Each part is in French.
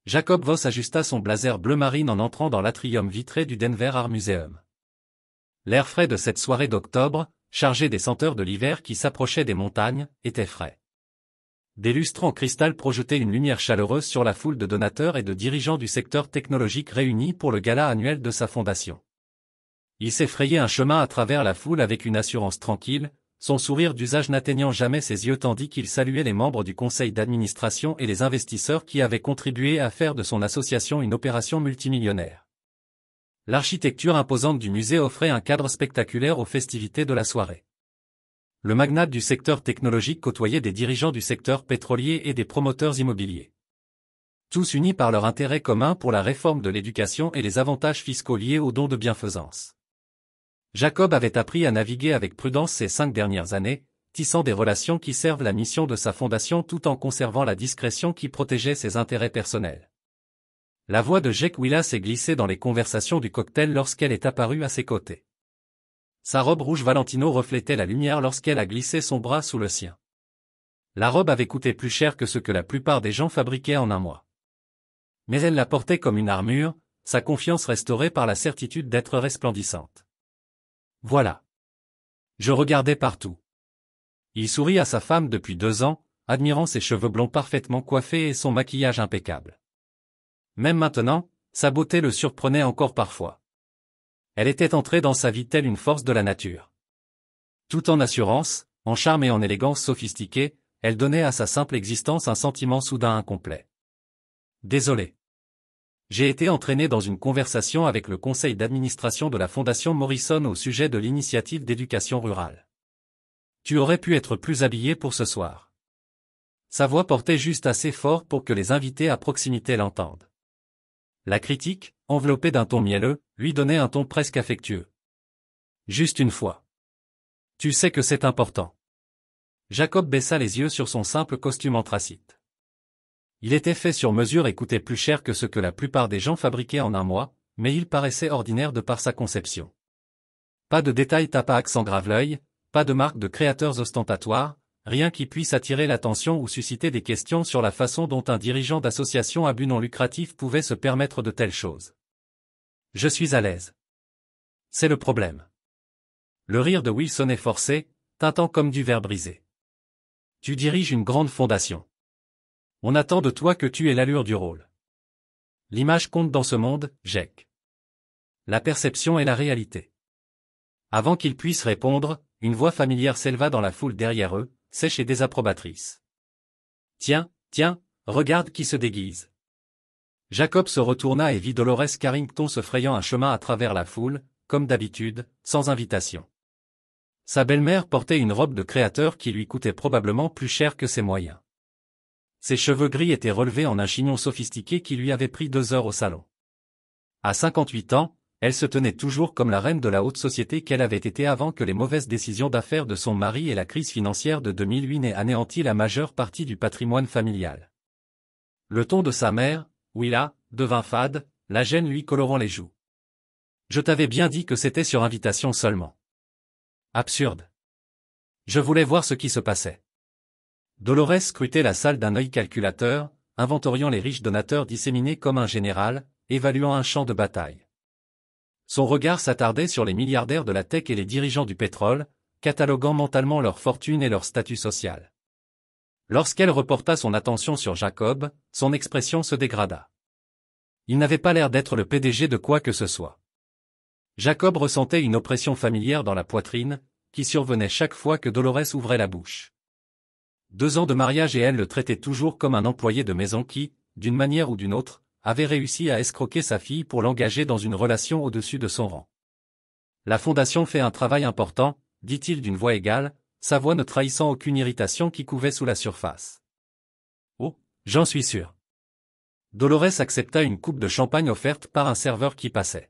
Jacob Voss ajusta son blazer bleu marine en entrant dans l'atrium vitré du Denver Art Museum. L'air frais de cette soirée d'octobre, chargé des senteurs de l'hiver qui s'approchaient des montagnes, était frais. Des lustres en cristal projetaient une lumière chaleureuse sur la foule de donateurs et de dirigeants du secteur technologique réunis pour le gala annuel de sa fondation. Il s'effrayait un chemin à travers la foule avec une assurance tranquille, son sourire d'usage n'atteignant jamais ses yeux tandis qu'il saluait les membres du conseil d'administration et les investisseurs qui avaient contribué à faire de son association une opération multimillionnaire. L'architecture imposante du musée offrait un cadre spectaculaire aux festivités de la soirée. Le magnate du secteur technologique côtoyait des dirigeants du secteur pétrolier et des promoteurs immobiliers. Tous unis par leur intérêt commun pour la réforme de l'éducation et les avantages fiscaux liés aux dons de bienfaisance. Jacob avait appris à naviguer avec prudence ces 5 dernières années, tissant des relations qui servent la mission de sa fondation tout en conservant la discrétion qui protégeait ses intérêts personnels. La voix de Jake Willa s'est glissée dans les conversations du cocktail lorsqu'elle est apparue à ses côtés. Sa robe rouge Valentino reflétait la lumière lorsqu'elle a glissé son bras sous le sien. La robe avait coûté plus cher que ce que la plupart des gens fabriquaient en un mois. Mais elle la portait comme une armure, sa confiance restaurée par la certitude d'être resplendissante. Voilà. Je regardais partout. Il sourit à sa femme depuis 2 ans, admirant ses cheveux blonds parfaitement coiffés et son maquillage impeccable. Même maintenant, sa beauté le surprenait encore parfois. Elle était entrée dans sa vie telle une force de la nature. Tout en assurance, en charme et en élégance sophistiquée, elle donnait à sa simple existence un sentiment soudain incomplet. Désolé. J'ai été entraîné dans une conversation avec le conseil d'administration de la Fondation Morrison au sujet de l'initiative d'éducation rurale. Tu aurais pu être plus habillé pour ce soir. Sa voix portait juste assez fort pour que les invités à proximité l'entendent. La critique, enveloppée d'un ton mielleux, lui donnait un ton presque affectueux. Juste une fois. Tu sais que c'est important. Jacob baissa les yeux sur son simple costume anthracite. Il était fait sur mesure et coûtait plus cher que ce que la plupart des gens fabriquaient en un mois, mais il paraissait ordinaire de par sa conception. Pas de détails tapax s'engrave l'œil, pas de marque de créateurs ostentatoires, rien qui puisse attirer l'attention ou susciter des questions sur la façon dont un dirigeant d'association à but non lucratif pouvait se permettre de telles choses. Je suis à l'aise. C'est le problème. Le rire de Will sonnait forcé, tintant comme du verre brisé. Tu diriges une grande fondation. On attend de toi que tu aies l'allure du rôle. L'image compte dans ce monde, Jake. La perception est la réalité. Avant qu'ils puissent répondre, une voix familière s'éleva dans la foule derrière eux, sèche et désapprobatrice. Tiens, regarde qui se déguise. Jacob se retourna et vit Dolores Carrington se frayant un chemin à travers la foule, comme d'habitude, sans invitation. Sa belle-mère portait une robe de créateur qui lui coûtait probablement plus cher que ses moyens. Ses cheveux gris étaient relevés en un chignon sophistiqué qui lui avait pris 2 heures au salon. À 58 ans, elle se tenait toujours comme la reine de la haute société qu'elle avait été avant que les mauvaises décisions d'affaires de son mari et la crise financière de 2008 n'aient anéanti la majeure partie du patrimoine familial. Le ton de sa mère, Willa, devint fade, la gêne lui colorant les joues. Je t'avais bien dit que c'était sur invitation seulement. Absurde. Je voulais voir ce qui se passait. Dolores scrutait la salle d'un œil calculateur, inventoriant les riches donateurs disséminés comme un général, évaluant un champ de bataille. Son regard s'attardait sur les milliardaires de la tech et les dirigeants du pétrole, cataloguant mentalement leur fortune et leur statut social. Lorsqu'elle reporta son attention sur Jacob, son expression se dégrada. Il n'avait pas l'air d'être le PDG de quoi que ce soit. Jacob ressentait une oppression familière dans la poitrine, qui survenait chaque fois que Dolores ouvrait la bouche. 2 ans de mariage et elle le traitait toujours comme un employé de maison qui, d'une manière ou d'une autre, avait réussi à escroquer sa fille pour l'engager dans une relation au-dessus de son rang. La fondation fait un travail important, dit-il d'une voix égale, sa voix ne trahissant aucune irritation qui couvait sous la surface. Oh, j'en suis sûr. Dolores accepta une coupe de champagne offerte par un serveur qui passait.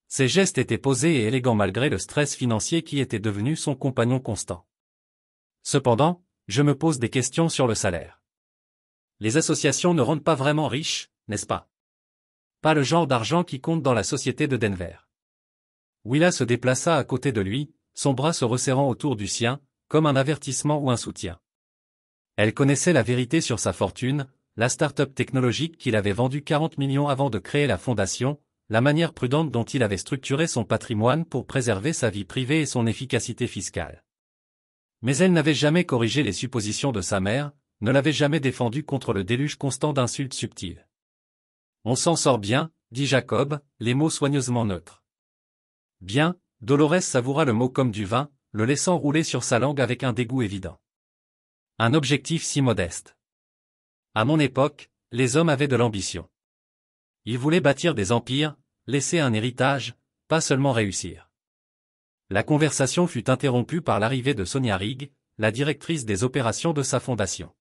Ses gestes étaient posés et élégants malgré le stress financier qui était devenu son compagnon constant. Cependant, je me pose des questions sur le salaire. Les associations ne rendent pas vraiment riches, n'est-ce pas? Pas le genre d'argent qui compte dans la société de Denver. Willa se déplaça à côté de lui, son bras se resserrant autour du sien, comme un avertissement ou un soutien. Elle connaissait la vérité sur sa fortune, la start-up technologique qu'il avait vendue 40 millions avant de créer la fondation, la manière prudente dont il avait structuré son patrimoine pour préserver sa vie privée et son efficacité fiscale. Mais elle n'avait jamais corrigé les suppositions de sa mère, ne l'avait jamais défendu contre le déluge constant d'insultes subtiles. On s'en sort bien, dit Jacob, les mots soigneusement neutres. Bien, Dolores savoura le mot comme du vin, le laissant rouler sur sa langue avec un dégoût évident. Un objectif si modeste. À mon époque, les hommes avaient de l'ambition. Ils voulaient bâtir des empires, laisser un héritage, pas seulement réussir. La conversation fut interrompue par l'arrivée de Sonia Rigg, la directrice des opérations de sa fondation.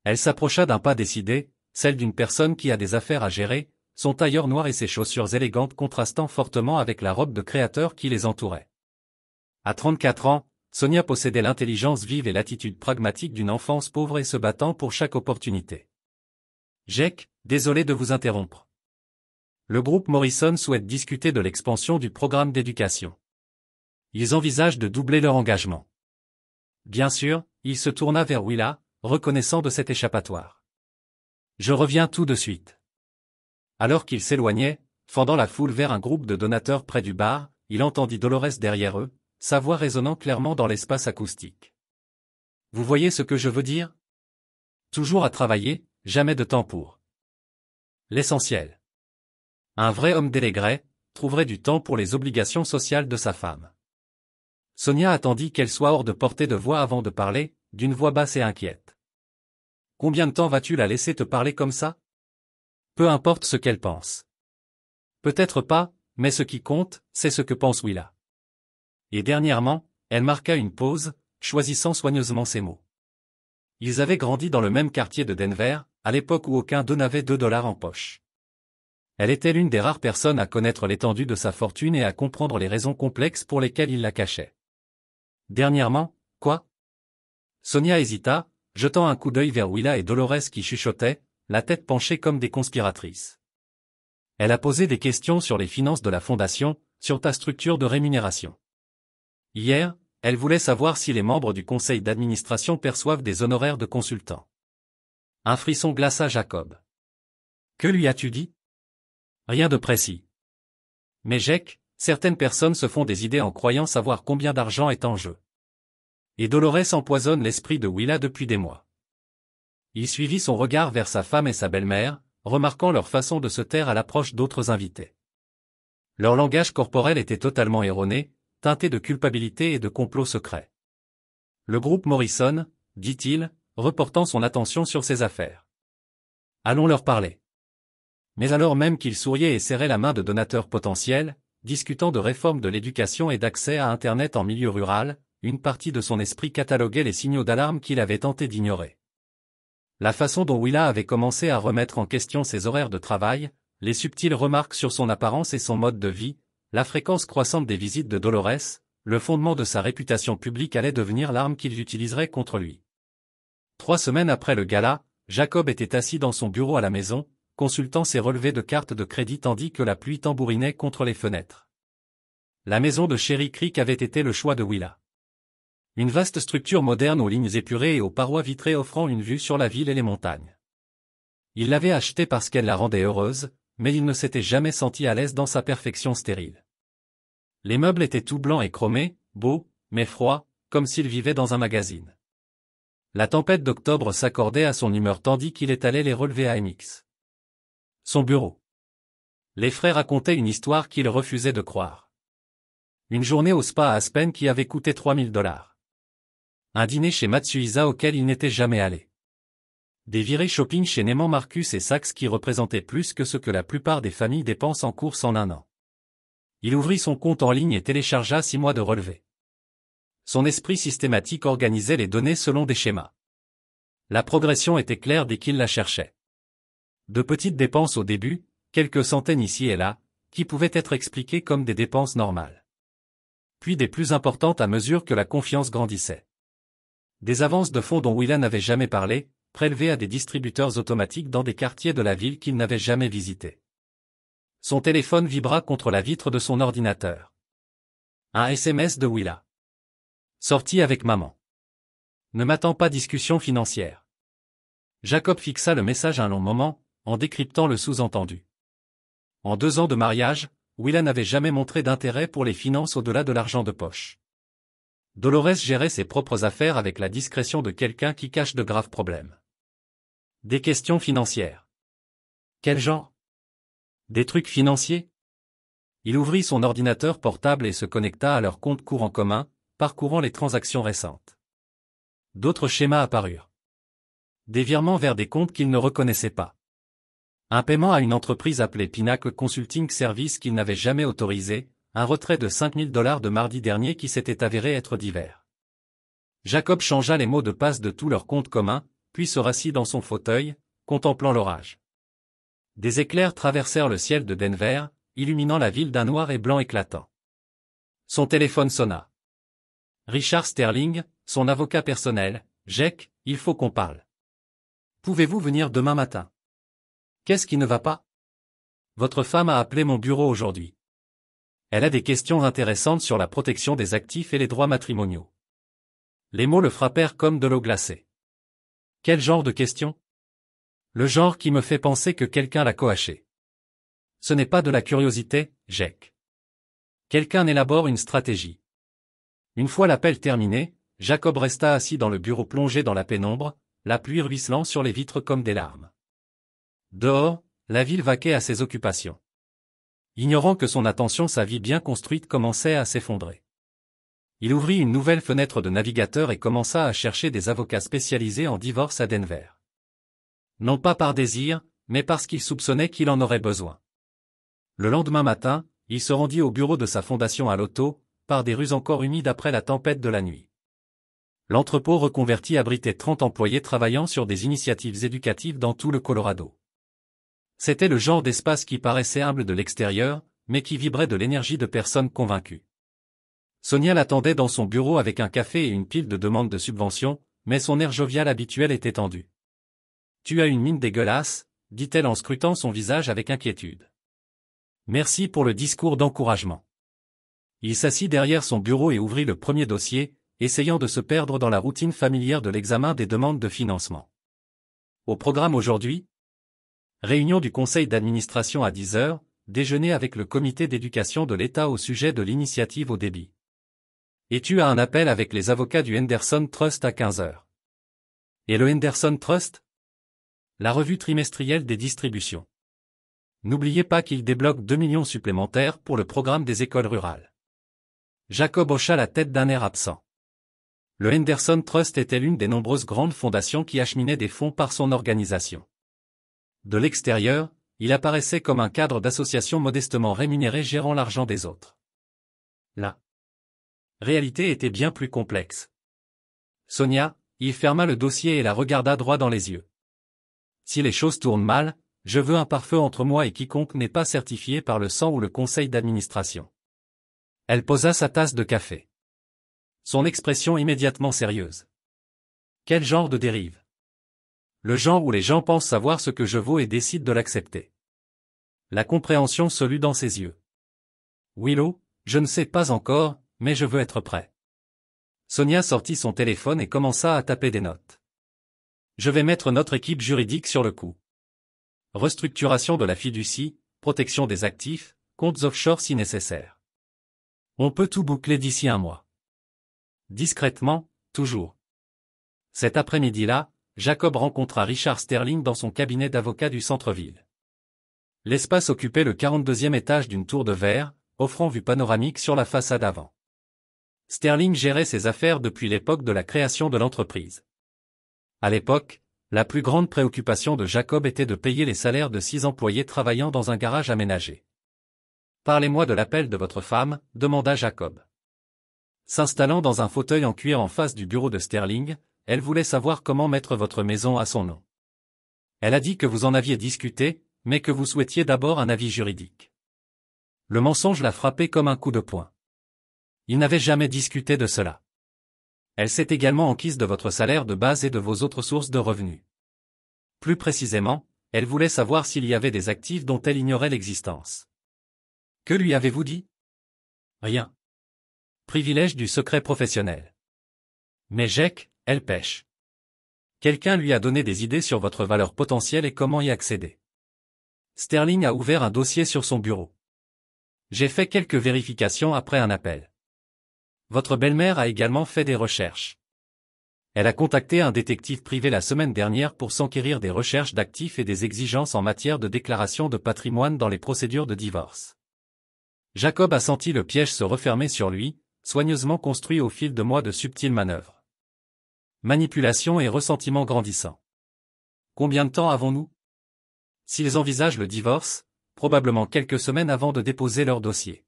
Elle s'approcha d'un pas décidé, celle d'une personne qui a des affaires à gérer, son tailleur noir et ses chaussures élégantes contrastant fortement avec la robe de créateur qui les entourait. À 34 ans, Sonia possédait l'intelligence vive et l'attitude pragmatique d'une enfance pauvre et se battant pour chaque opportunité. Jake, désolé de vous interrompre. Le groupe Morrison souhaite discuter de l'expansion du programme d'éducation. Ils envisagent de doubler leur engagement. Bien sûr, il se tourna vers Willa, reconnaissant de cet échappatoire. Je reviens tout de suite. Alors qu'il s'éloignait, fendant la foule vers un groupe de donateurs près du bar, il entendit Dolores derrière eux, sa voix résonnant clairement dans l'espace acoustique. Vous voyez ce que je veux dire? Toujours à travailler, jamais de temps pour l'essentiel. Un vrai homme délégué trouverait du temps pour les obligations sociales de sa femme. Sonia attendit qu'elle soit hors de portée de voix avant de parler, d'une voix basse et inquiète. Combien de temps vas-tu la laisser te parler comme ça? Peu importe ce qu'elle pense. Peut-être pas, mais ce qui compte, c'est ce que pense Willa. Et dernièrement, elle marqua une pause, choisissant soigneusement ses mots. Ils avaient grandi dans le même quartier de Denver, à l'époque où aucun d'eux n'avait $2 en poche. Elle était l'une des rares personnes à connaître l'étendue de sa fortune et à comprendre les raisons complexes pour lesquelles il la cachait. Dernièrement, quoi? Sonia hésita, jetant un coup d'œil vers Willa et Dolores qui chuchotaient, la tête penchée comme des conspiratrices. Elle a posé des questions sur les finances de la fondation, sur ta structure de rémunération. Hier, elle voulait savoir si les membres du conseil d'administration perçoivent des honoraires de consultants. Un frisson glaça Jacob. Que lui as-tu dit? Rien de précis. Mais Jake, certaines personnes se font des idées en croyant savoir combien d'argent est en jeu. Et Dolores empoisonne l'esprit de Willa depuis des mois. Il suivit son regard vers sa femme et sa belle-mère, remarquant leur façon de se taire à l'approche d'autres invités. Leur langage corporel était totalement erroné, teinté de culpabilité et de complot secret. Le groupe Morrison, dit-il, reportant son attention sur ses affaires. Allons leur parler. Mais alors même qu'il souriait et serrait la main de donateurs potentiels, discutant de réforme de l'éducation et d'accès à Internet en milieu rural, une partie de son esprit cataloguait les signaux d'alarme qu'il avait tenté d'ignorer. La façon dont Willa avait commencé à remettre en question ses horaires de travail, les subtiles remarques sur son apparence et son mode de vie, la fréquence croissante des visites de Dolores, le fondement de sa réputation publique allait devenir l'arme qu'ils utiliseraient contre lui. 3 semaines après le gala, Jacob était assis dans son bureau à la maison, consultant ses relevés de cartes de crédit tandis que la pluie tambourinait contre les fenêtres. La maison de Cherry Creek avait été le choix de Willa. Une vaste structure moderne aux lignes épurées et aux parois vitrées offrant une vue sur la ville et les montagnes. Il l'avait achetée parce qu'elle la rendait heureuse, mais il ne s'était jamais senti à l'aise dans sa perfection stérile. Les meubles étaient tout blancs et chromés, beaux, mais froids, comme s'il vivait dans un magazine. La tempête d'octobre s'accordait à son humeur tandis qu'il étalait les relevés AMX. Son bureau. Les frères racontaient une histoire qu'il refusait de croire. Une journée au spa à Aspen qui avait coûté $3000. Un dîner chez Matsuhisa auquel il n'était jamais allé. Des virées shopping chez Neiman Marcus et Saks qui représentaient plus que ce que la plupart des familles dépensent en courses en un an. Il ouvrit son compte en ligne et téléchargea 6 mois de relevés. Son esprit systématique organisait les données selon des schémas. La progression était claire dès qu'il la cherchait. De petites dépenses au début, quelques centaines ici et là, qui pouvaient être expliquées comme des dépenses normales. Puis des plus importantes à mesure que la confiance grandissait. Des avances de fonds dont Willa n'avait jamais parlé, prélevées à des distributeurs automatiques dans des quartiers de la ville qu'il n'avait jamais visités. Son téléphone vibra contre la vitre de son ordinateur. Un SMS de Willa. Sortie avec maman. Ne m'attends pas discussion financière. Jacob fixa le message un long moment, en décryptant le sous-entendu. En 2 ans de mariage, Willa n'avait jamais montré d'intérêt pour les finances au-delà de l'argent de poche. Dolores gérait ses propres affaires avec la discrétion de quelqu'un qui cache de graves problèmes. Des questions financières. Quel genre? Des trucs financiers? Il ouvrit son ordinateur portable et se connecta à leur compte courant commun, parcourant les transactions récentes. D'autres schémas apparurent. Des virements vers des comptes qu'il ne reconnaissait pas. Un paiement à une entreprise appelée Pinnacle Consulting Service qu'il n'avait jamais autorisé, un retrait de $5 000 de mardi dernier qui s'était avéré être divers. Jacob changea les mots de passe de tous leurs comptes communs, puis se rassit dans son fauteuil, contemplant l'orage. Des éclairs traversèrent le ciel de Denver, illuminant la ville d'un noir et blanc éclatant. Son téléphone sonna. Richard Sterling, son avocat personnel. Jake, il faut qu'on parle. Pouvez-vous venir demain matin? Qu'est-ce qui ne va pas? Votre femme a appelé mon bureau aujourd'hui. Elle a des questions intéressantes sur la protection des actifs et les droits matrimoniaux. Les mots le frappèrent comme de l'eau glacée. Quel genre de questions? Le genre qui me fait penser que quelqu'un l'a coaché. Ce n'est pas de la curiosité, Jake. Quelqu'un élabore une stratégie. Une fois l'appel terminé, Jacob resta assis dans le bureau plongé dans la pénombre, la pluie ruisselant sur les vitres comme des larmes. Dehors, la ville vaquait à ses occupations. Ignorant que son attention, sa vie bien construite commençait à s'effondrer. Il ouvrit une nouvelle fenêtre de navigateur et commença à chercher des avocats spécialisés en divorce à Denver. Non pas par désir, mais parce qu'il soupçonnait qu'il en aurait besoin. Le lendemain matin, il se rendit au bureau de sa fondation à l'auto, par des rues encore humides après la tempête de la nuit. L'entrepôt reconverti abritait 30 employés travaillant sur des initiatives éducatives dans tout le Colorado. C'était le genre d'espace qui paraissait humble de l'extérieur, mais qui vibrait de l'énergie de personnes convaincues. Sonia l'attendait dans son bureau avec un café et une pile de demandes de subventions, mais son air jovial habituel était tendu. « Tu as une mine dégueulasse », dit-elle en scrutant son visage avec inquiétude. « Merci pour le discours d'encouragement. » Il s'assit derrière son bureau et ouvrit le premier dossier, essayant de se perdre dans la routine familière de l'examen des demandes de financement. Au programme aujourd'hui, réunion du conseil d'administration à 10 heures, déjeuner avec le comité d'éducation de l'État au sujet de l'initiative au débit. Et tu as un appel avec les avocats du Henderson Trust à 15 heures. Et le Henderson Trust? La revue trimestrielle des distributions. N'oubliez pas qu'il débloque 2 millions supplémentaires pour le programme des écoles rurales. Jacob hocha la tête d'un air absent. Le Henderson Trust était l'une des nombreuses grandes fondations qui acheminaient des fonds par son organisation. De l'extérieur, il apparaissait comme un cadre d'association modestement rémunéré gérant l'argent des autres. La réalité était bien plus complexe. Sonia, il ferma le dossier et la regarda droit dans les yeux. Si les choses tournent mal, je veux un pare-feu entre moi et quiconque n'est pas certifié par le sang ou le conseil d'administration. Elle posa sa tasse de café. Son expression immédiatement sérieuse. Quel genre de dérive? Le genre où les gens pensent savoir ce que je vaux et décident de l'accepter. La compréhension se lut dans ses yeux. Willow, je ne sais pas encore, mais je veux être prêt. Sonia sortit son téléphone et commença à taper des notes. Je vais mettre notre équipe juridique sur le coup. Restructuration de la fiducie, protection des actifs, comptes offshore si nécessaire. On peut tout boucler d'ici 1 mois. Discrètement, toujours. Cet après-midi-là, Jacob rencontra Richard Sterling dans son cabinet d'avocat du centre-ville. L'espace occupait le 42e étage d'une tour de verre, offrant vue panoramique sur la façade avant. Sterling gérait ses affaires depuis l'époque de la création de l'entreprise. À l'époque, la plus grande préoccupation de Jacob était de payer les salaires de 6 employés travaillant dans un garage aménagé. « Parlez-moi de l'appel de votre femme », demanda Jacob. S'installant dans un fauteuil en cuir en face du bureau de Sterling, elle voulait savoir comment mettre votre maison à son nom. Elle a dit que vous en aviez discuté, mais que vous souhaitiez d'abord un avis juridique. Le mensonge l'a frappé comme un coup de poing. Il n'avait jamais discuté de cela. Elle s'est également enquise de votre salaire de base et de vos autres sources de revenus. Plus précisément, elle voulait savoir s'il y avait des actifs dont elle ignorait l'existence. Que lui avez-vous dit? Rien. Privilège du secret professionnel. Mais Jake, elle pêche. Quelqu'un lui a donné des idées sur votre valeur potentielle et comment y accéder. Sterling a ouvert un dossier sur son bureau. J'ai fait quelques vérifications après un appel. Votre belle-mère a également fait des recherches. Elle a contacté un détective privé la semaine dernière pour s'enquérir des recherches d'actifs et des exigences en matière de déclaration de patrimoine dans les procédures de divorce. Jacob a senti le piège se refermer sur lui, soigneusement construit au fil de mois de subtiles manœuvres. Manipulation et ressentiment grandissant. Combien de temps avons-nous? S'ils envisagent le divorce, probablement quelques semaines avant de déposer leur dossier.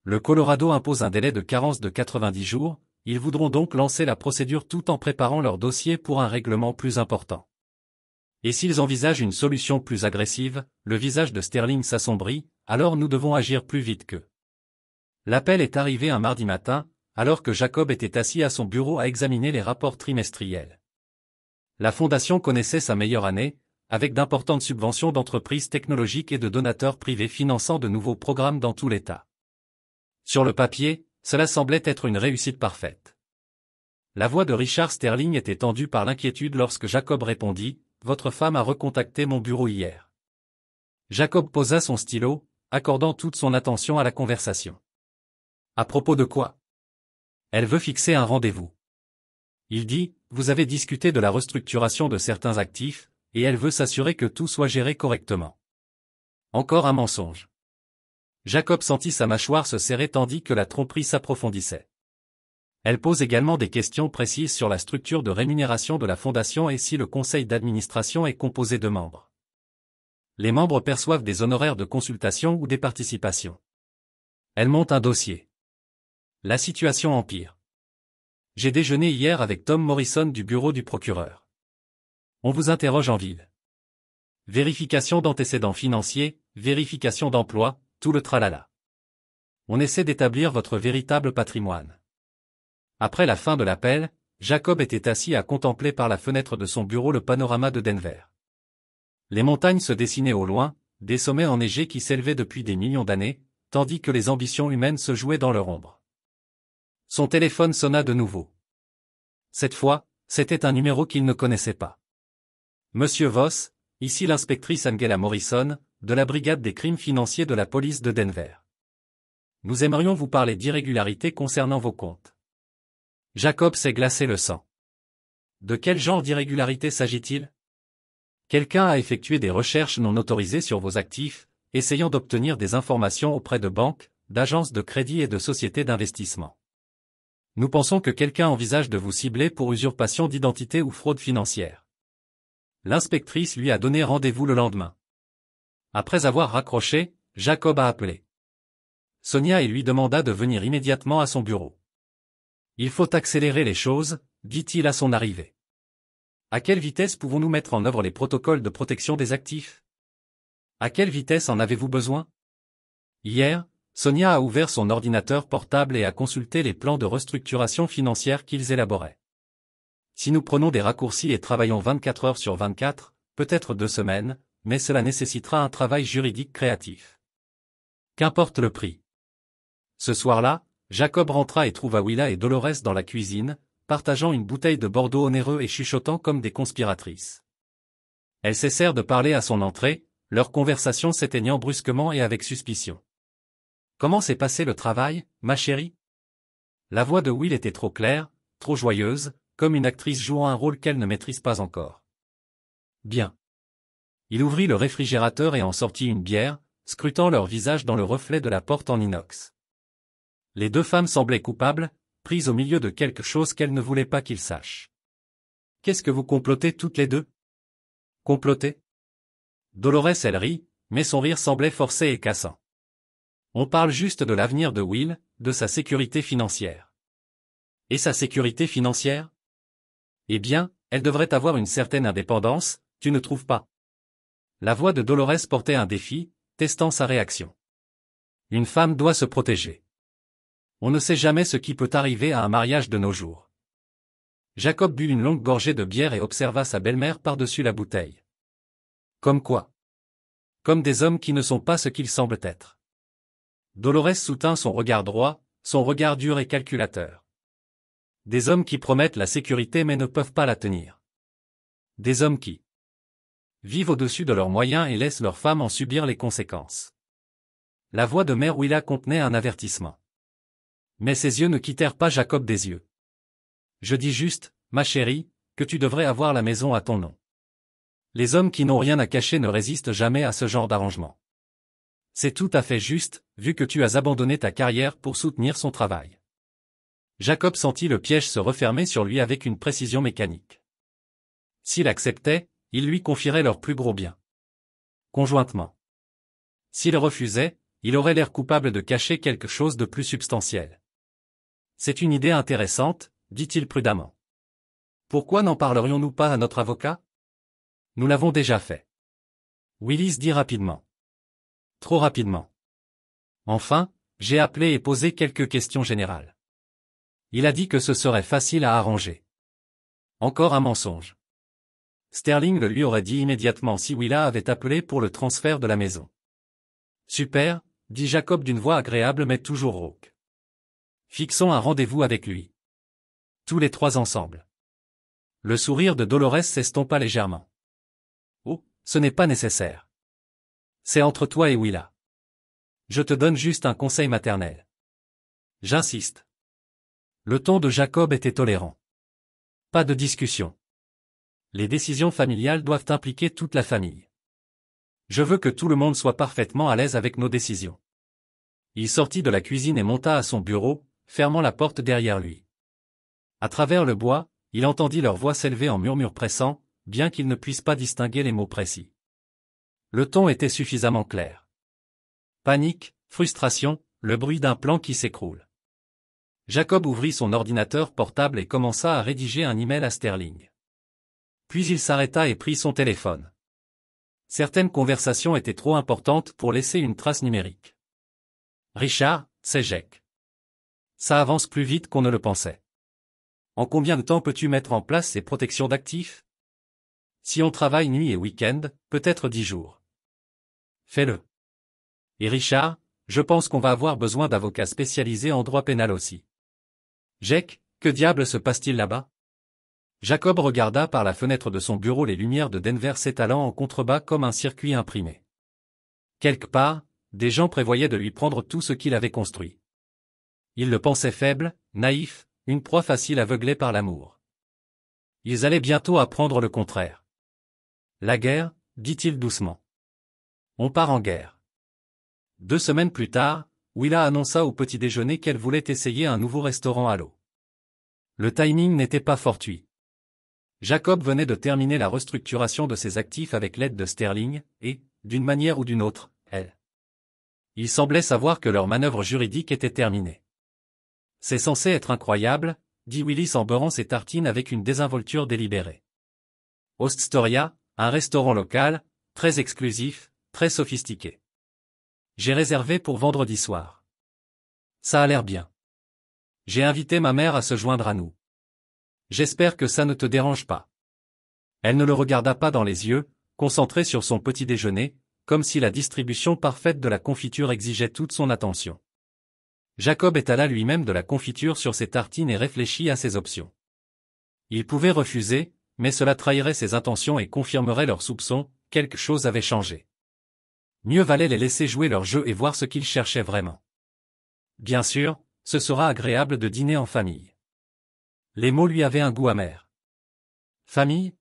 Le Colorado impose un délai de carence de 90 jours, ils voudront donc lancer la procédure tout en préparant leur dossier pour un règlement plus important. Et s'ils envisagent une solution plus agressive, le visage de Sterling s'assombrit, alors nous devons agir plus vite qu'eux. L'appel est arrivé un mardi matin, alors que Jacob était assis à son bureau à examiner les rapports trimestriels. La fondation connaissait sa meilleure année, avec d'importantes subventions d'entreprises technologiques et de donateurs privés finançant de nouveaux programmes dans tout l'État. Sur le papier, cela semblait être une réussite parfaite. La voix de Richard Sterling était tendue par l'inquiétude lorsque Jacob répondit « Votre femme a recontacté mon bureau hier. » Jacob posa son stylo, accordant toute son attention à la conversation. « À propos de quoi ? » Elle veut fixer un rendez-vous. Il dit « Vous avez discuté de la restructuration de certains actifs, et elle veut s'assurer que tout soit géré correctement. » Encore un mensonge. Jacob sentit sa mâchoire se serrer tandis que la tromperie s'approfondissait. Elle pose également des questions précises sur la structure de rémunération de la fondation et si le conseil d'administration est composé de membres. Les membres perçoivent des honoraires de consultation ou des participations. Elle monte un dossier. La situation empire. J'ai déjeuné hier avec Tom Morrison du bureau du procureur. On vous interroge en ville. Vérification d'antécédents financiers, vérification d'emploi, tout le tralala. On essaie d'établir votre véritable patrimoine. Après la fin de l'appel, Jacob était assis à contempler par la fenêtre de son bureau le panorama de Denver. Les montagnes se dessinaient au loin, des sommets enneigés qui s'élevaient depuis des millions d'années, tandis que les ambitions humaines se jouaient dans leur ombre. Son téléphone sonna de nouveau. Cette fois, c'était un numéro qu'il ne connaissait pas. Monsieur Voss, ici l'inspectrice Angela Morrison, de la brigade des crimes financiers de la police de Denver. Nous aimerions vous parler d'irrégularités concernant vos comptes. Jacob s'est glacé le sang. De quel genre d'irrégularité s'agit-il? Quelqu'un a effectué des recherches non autorisées sur vos actifs, essayant d'obtenir des informations auprès de banques, d'agences de crédit et de sociétés d'investissement. Nous pensons que quelqu'un envisage de vous cibler pour usurpation d'identité ou fraude financière. L'inspectrice lui a donné rendez-vous le lendemain. Après avoir raccroché, Jacob a appelé Sonia et lui demanda de venir immédiatement à son bureau. Il faut accélérer les choses, dit-il à son arrivée. À quelle vitesse pouvons-nous mettre en œuvre les protocoles de protection des actifs? À quelle vitesse en avez-vous besoin? Hier, Sonia a ouvert son ordinateur portable et a consulté les plans de restructuration financière qu'ils élaboraient. Si nous prenons des raccourcis et travaillons 24 heures sur 24, peut-être 2 semaines, mais cela nécessitera un travail juridique créatif. Qu'importe le prix. Ce soir-là, Jacob rentra et trouva Willa et Dolores dans la cuisine, partageant une bouteille de Bordeaux onéreux et chuchotant comme des conspiratrices. Elles cessèrent de parler à son entrée, leur conversation s'éteignant brusquement et avec suspicion. Comment s'est passé le travail, ma chérie? La voix de Will était trop claire, trop joyeuse, comme une actrice jouant un rôle qu'elle ne maîtrise pas encore. Bien. Il ouvrit le réfrigérateur et en sortit une bière, scrutant leur visage dans le reflet de la porte en inox. Les deux femmes semblaient coupables, prises au milieu de quelque chose qu'elles ne voulaient pas qu'ils sachent. Qu'est-ce que vous complotez toutes les deux? Comploter? Dolores elle rit, mais son rire semblait forcé et cassant. On parle juste de l'avenir de Will, de sa sécurité financière. Et sa sécurité financière? Eh bien, elle devrait avoir une certaine indépendance, tu ne trouves pas? La voix de Dolores portait un défi, testant sa réaction. Une femme doit se protéger. On ne sait jamais ce qui peut arriver à un mariage de nos jours. Jacob but une longue gorgée de bière et observa sa belle-mère par-dessus la bouteille. Comme quoi? Comme des hommes qui ne sont pas ce qu'ils semblent être. Dolores soutint son regard droit, son regard dur et calculateur. Des hommes qui promettent la sécurité mais ne peuvent pas la tenir. Des hommes qui vivent au-dessus de leurs moyens et laissent leurs femmes en subir les conséquences. La voix de mère Willa contenait un avertissement. Mais ses yeux ne quittèrent pas Jacob des yeux. Je dis juste, ma chérie, que tu devrais avoir la maison à ton nom. Les hommes qui n'ont rien à cacher ne résistent jamais à ce genre d'arrangement. C'est tout à fait juste, vu que tu as abandonné ta carrière pour soutenir son travail. Jacob sentit le piège se refermer sur lui avec une précision mécanique. S'il acceptait, il lui confierait leur plus gros bien. Conjointement. S'il refusait, il aurait l'air coupable de cacher quelque chose de plus substantiel. C'est une idée intéressante, dit-il prudemment. Pourquoi n'en parlerions-nous pas à notre avocat? Nous l'avons déjà fait. Willis dit rapidement. Trop rapidement. Enfin, j'ai appelé et posé quelques questions générales. Il a dit que ce serait facile à arranger. Encore un mensonge. Sterling le lui aurait dit immédiatement si Willa avait appelé pour le transfert de la maison. Super, dit Jacob d'une voix agréable mais toujours rauque. Fixons un rendez-vous avec lui. Tous les trois ensemble. Le sourire de Dolores s'estompa légèrement. Oh, ce n'est pas nécessaire. C'est entre toi et Willa. Je te donne juste un conseil maternel. J'insiste. Le ton de Jacob était tolérant. Pas de discussion. Les décisions familiales doivent impliquer toute la famille. Je veux que tout le monde soit parfaitement à l'aise avec nos décisions. Il sortit de la cuisine et monta à son bureau, fermant la porte derrière lui. À travers le bois, il entendit leur voix s'élever en murmure pressant, bien qu'il ne puisse pas distinguer les mots précis. Le ton était suffisamment clair. Panique, frustration, le bruit d'un plan qui s'écroule. Jacob ouvrit son ordinateur portable et commença à rédiger un email à Sterling. Puis il s'arrêta et prit son téléphone. Certaines conversations étaient trop importantes pour laisser une trace numérique. Richard, c'est Jack. Ça avance plus vite qu'on ne le pensait. En combien de temps peux-tu mettre en place ces protections d'actifs? Si on travaille nuit et week-end, peut-être 10 jours. Fais-le. Et Richard, je pense qu'on va avoir besoin d'avocats spécialisés en droit pénal aussi. Jack, que diable se passe-t-il là-bas? Jacob regarda par la fenêtre de son bureau les lumières de Denver s'étalant en contrebas comme un circuit imprimé. Quelque part, des gens prévoyaient de lui prendre tout ce qu'il avait construit. Il le pensait faible, naïf, une proie facile aveuglée par l'amour. Ils allaient bientôt apprendre le contraire. La guerre, dit-il doucement. On part en guerre. 2 semaines plus tard, Willa annonça au petit déjeuner qu'elle voulait essayer un nouveau restaurant à l'eau. Le timing n'était pas fortuit. Jacob venait de terminer la restructuration de ses actifs avec l'aide de Sterling, et, d'une manière ou d'une autre, elle. Il semblait savoir que leur manœuvre juridique était terminée. C'est censé être incroyable, dit Willis en beurrant ses tartines avec une désinvolture délibérée. Ostoria, un restaurant local, très exclusif, très sophistiqué. J'ai réservé pour vendredi soir. Ça a l'air bien. J'ai invité ma mère à se joindre à nous. J'espère que ça ne te dérange pas. Elle ne le regarda pas dans les yeux, concentrée sur son petit déjeuner, comme si la distribution parfaite de la confiture exigeait toute son attention. Jacob étala lui-même de la confiture sur ses tartines et réfléchit à ses options. Il pouvait refuser, mais cela trahirait ses intentions et confirmerait leurs soupçons, quelque chose avait changé. Mieux valait les laisser jouer leur jeu et voir ce qu'ils cherchaient vraiment. Bien sûr, ce sera agréable de dîner en famille. Les mots lui avaient un goût amer. Famille?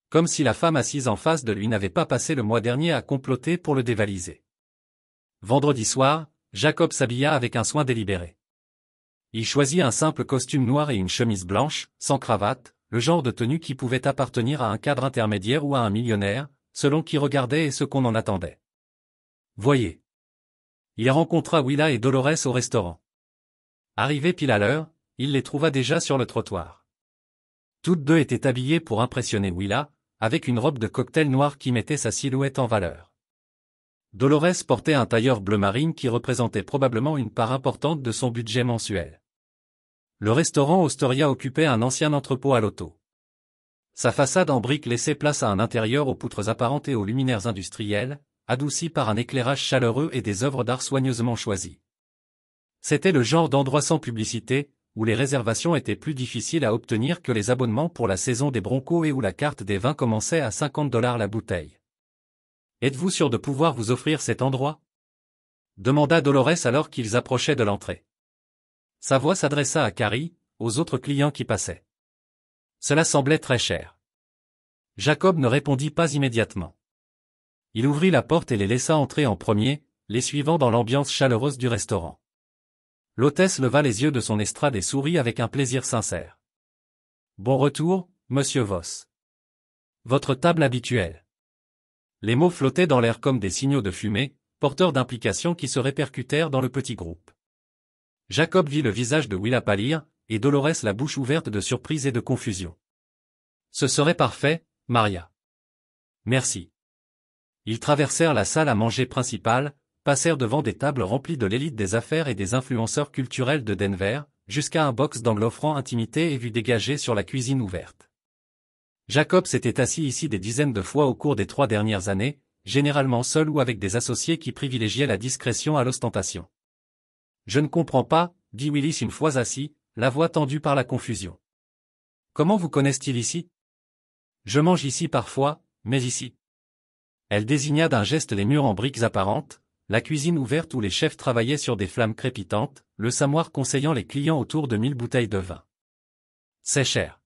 Comme si la femme assise en face de lui n'avait pas passé le mois dernier à comploter pour le dévaliser. Vendredi soir, Jacob s'habilla avec un soin délibéré. Il choisit un simple costume noir et une chemise blanche, sans cravate, le genre de tenue qui pouvait appartenir à un cadre intermédiaire ou à un millionnaire, selon qui regardait et ce qu'on en attendait. Voyez. Il rencontra Willa et Dolores au restaurant. Arrivé pile à l'heure, il les trouva déjà sur le trottoir. Toutes deux étaient habillées pour impressionner Willa, avec une robe de cocktail noire qui mettait sa silhouette en valeur. Dolores portait un tailleur bleu marine qui représentait probablement une part importante de son budget mensuel. Le restaurant Ostoria occupait un ancien entrepôt à l'auto. Sa façade en briques laissait place à un intérieur aux poutres apparentes et aux luminaires industriels, adouci par un éclairage chaleureux et des œuvres d'art soigneusement choisies. C'était le genre d'endroit sans publicité, où les réservations étaient plus difficiles à obtenir que les abonnements pour la saison des Broncos et où la carte des vins commençait à $50 la bouteille. Êtes-vous sûr de pouvoir vous offrir cet endroit? Demanda Dolores alors qu'ils approchaient de l'entrée. Sa voix s'adressa à Carrie, aux autres clients qui passaient. Cela semblait très cher. Jacob ne répondit pas immédiatement. Il ouvrit la porte et les laissa entrer en premier, les suivant dans l'ambiance chaleureuse du restaurant. L'hôtesse leva les yeux de son estrade et sourit avec un plaisir sincère. Bon retour, monsieur Voss. Votre table habituelle. Les mots flottaient dans l'air comme des signaux de fumée, porteurs d'implications qui se répercutèrent dans le petit groupe. Jacob vit le visage de Willa pâlir, et Dolores la bouche ouverte de surprise et de confusion. Ce serait parfait, Maria. Merci. Ils traversèrent la salle à manger principale, passèrent devant des tables remplies de l'élite des affaires et des influenceurs culturels de Denver, jusqu'à un box d'angle offrant intimité et vue dégagée sur la cuisine ouverte. Jacob s'était assis ici des dizaines de fois au cours des 3 dernières années, généralement seul ou avec des associés qui privilégiaient la discrétion à l'ostentation. Je ne comprends pas, dit Willis une fois assis, la voix tendue par la confusion. Comment vous connaissent-ils ici? Je mange ici parfois, mais ici. Elle désigna d'un geste les murs en briques apparentes, la cuisine ouverte où les chefs travaillaient sur des flammes crépitantes, le samoir conseillant les clients autour de 1000 bouteilles de vin. C'est cher.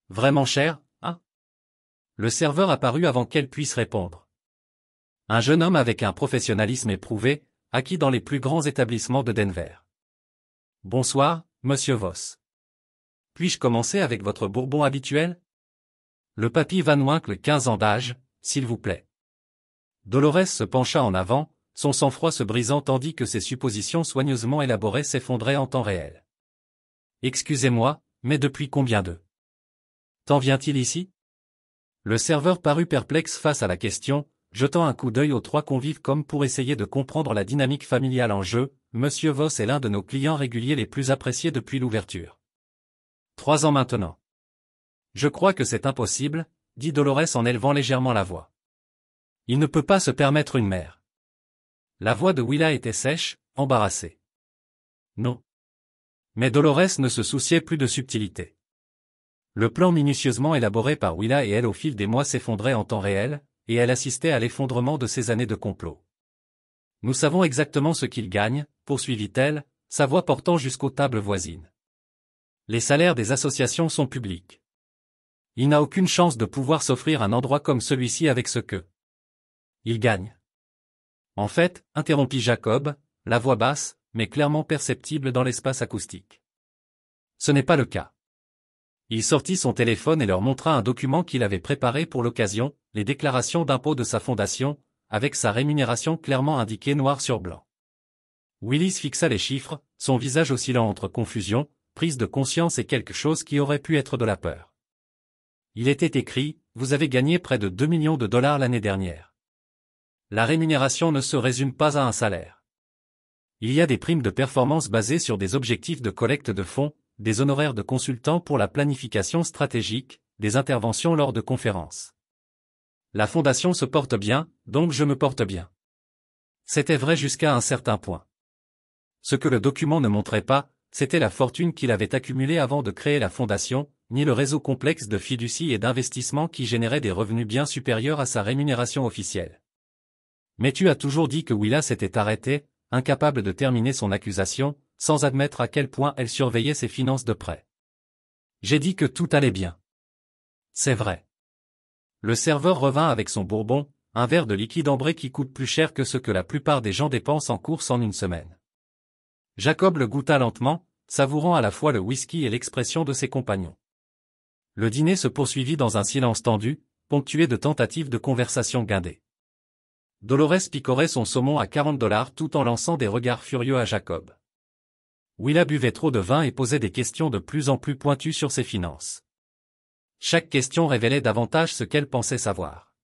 Vraiment cher, hein? Le serveur apparut avant qu'elle puisse répondre. Un jeune homme avec un professionnalisme éprouvé, acquis dans les plus grands établissements de Denver. Bonsoir, monsieur Voss. Puis-je commencer avec votre bourbon habituel? Le papy Van Winkle 15 ans d'âge, s'il vous plaît. Dolores se pencha en avant, son sang-froid se brisant tandis que ses suppositions soigneusement élaborées s'effondraient en temps réel. Excusez-moi, mais depuis combien de temps vient-il ici? Le serveur parut perplexe face à la question, jetant un coup d'œil aux 3 convives comme pour essayer de comprendre la dynamique familiale en jeu. Monsieur Voss est l'un de nos clients réguliers les plus appréciés depuis l'ouverture. 3 ans maintenant. Je crois que c'est impossible, dit Dolores en élevant légèrement la voix. Il ne peut pas se permettre une mère. La voix de Willa était sèche, embarrassée. Non. Mais Dolores ne se souciait plus de subtilité. Le plan minutieusement élaboré par Willa et elle au fil des mois s'effondrait en temps réel, et elle assistait à l'effondrement de ces années de complot. Nous savons exactement ce qu'il gagne, poursuivit-elle, sa voix portant jusqu'aux tables voisines. Les salaires des associations sont publics. Il n'a aucune chance de pouvoir s'offrir un endroit comme celui-ci avec ce que il gagne. En fait, interrompit Jacob, la voix basse, mais clairement perceptible dans l'espace acoustique. Ce n'est pas le cas. Il sortit son téléphone et leur montra un document qu'il avait préparé pour l'occasion, les déclarations d'impôt de sa fondation, avec sa rémunération clairement indiquée noir sur blanc. Willis fixa les chiffres, son visage oscillant entre confusion, prise de conscience et quelque chose qui aurait pu être de la peur. Il était écrit, vous avez gagné près de 2 millions de dollars l'année dernière. La rémunération ne se résume pas à un salaire. Il y a des primes de performance basées sur des objectifs de collecte de fonds, des honoraires de consultants pour la planification stratégique, des interventions lors de conférences. La fondation se porte bien, donc je me porte bien. C'était vrai jusqu'à un certain point. Ce que le document ne montrait pas, c'était la fortune qu'il avait accumulée avant de créer la fondation, ni le réseau complexe de fiducies et d'investissements qui générait des revenus bien supérieurs à sa rémunération officielle. Mais tu as toujours dit que Willa s'était arrêtée, incapable de terminer son accusation, sans admettre à quel point elle surveillait ses finances de près. J'ai dit que tout allait bien. C'est vrai. Le serveur revint avec son bourbon, un verre de liquide ambré qui coûte plus cher que ce que la plupart des gens dépensent en course en une semaine. Jacob le goûta lentement, savourant à la fois le whisky et l'expression de ses compagnons. Le dîner se poursuivit dans un silence tendu, ponctué de tentatives de conversation guindées. Dolores picorait son saumon à $40 tout en lançant des regards furieux à Jacob. Willa buvait trop de vin et posait des questions de plus en plus pointues sur ses finances. Chaque question révélait davantage ce qu'elle pensait savoir.